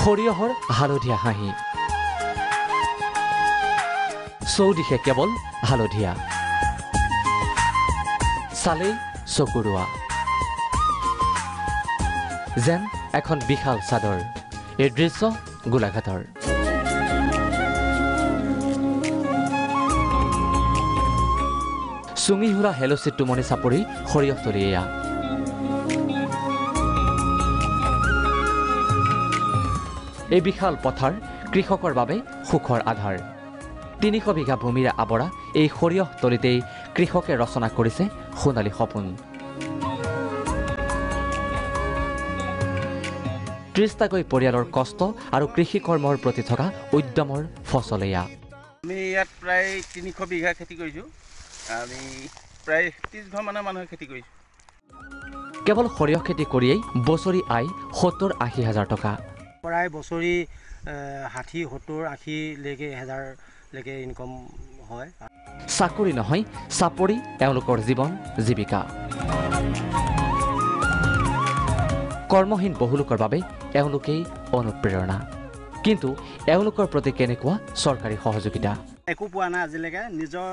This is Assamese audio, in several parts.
সৰিয়হৰ হালধীয়া হাঁহি চৌদিশে কেৱল হালধীয়া চালেই চকুৰোৱা যেন এখন বিশাল চাদৰ এই দৃশ্য গোলাঘাটৰ চুঙিহুৰা হেলচিত টুমনি চাপৰি সৰিয়হতলী এয়া এই বিশাল পথাৰ কৃষকৰ বাবে সুখৰ আধাৰ ৩০০ বিঘা ভূমিৰে আৱৰা এই সৰিয়হতলীতেই কৃষকে ৰচনা কৰিছে সোণালী সপোন ৩০টাকৈ পৰিয়ালৰ কষ্ট আৰু কৃষি কৰ্মৰ প্ৰতি থকা উদ্যমৰ ফচল এয়া আমি ইয়াত প্ৰায় ৩০০ বিঘা খেতি কৰিছোঁ আমি প্ৰায় ৩০ ঘৰ মানুহে খেতি কৰিছোঁ কেৱল সৰিয়হ খেতি কৰিয়েই বছৰি আয় ৭০-৮০ হাজাৰ টকা প্ৰায় বছৰি ৬০-৭০-৮০ লৈকে হাজাৰ লৈকে ইনকম হয় চাকৰি নহয় চাপৰি এওঁলোকৰ জীৱন জীৱিকা কৰ্মহীন বহুলোকৰ বাবে এওঁলোকেই অনুপ্ৰেৰণা কিন্তু এওঁলোকৰ প্ৰতি কেনেকুৱা চৰকাৰী সহযোগিতা একো পোৱা নাই আজিলৈকে নিজৰ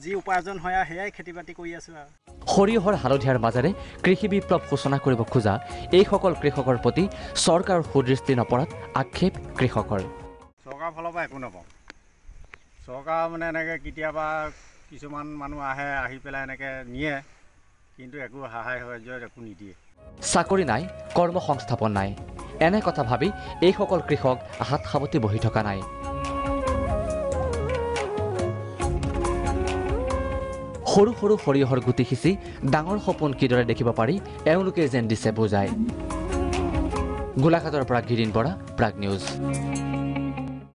যি উপাৰ্জন হয় সেয়াই খেতি বাতি কৰি আছো আৰু সৰিয়হৰ হালধীয়াৰ মাজেৰে কৃষি বিপ্লৱ সূচনা কৰিব খোজা এইসকল কৃষকৰ প্ৰতি চৰকাৰৰ সুদৃষ্টি নপৰাত আক্ষেপ কৃষকৰ চৰকাৰৰ ফালৰ পৰা একো নাপাওঁ চৰকাৰ মানে এনেকৈ কেতিয়াবা কিছুমান মানুহ আহি পেলাই এনেকৈ নিয়ে কিন্তু একো সহায় সাহায্য একো নিদিয়ে চাকৰি নাই কৰ্মসংস্থাপন নাই এনে কথা ভাবি এইসকল কৃষক হাত সাৱটি বহি থকা নাই সৰু সৰু সৰিয়হৰ গুটি সিঁচি ডাঙৰ সপোন কিদৰে দেখিব পাৰি এওঁলোকে যেন দিছে বুজাই গোলাঘাটৰ পৰা গিৰিন বৰা প্ৰাগ নিউজ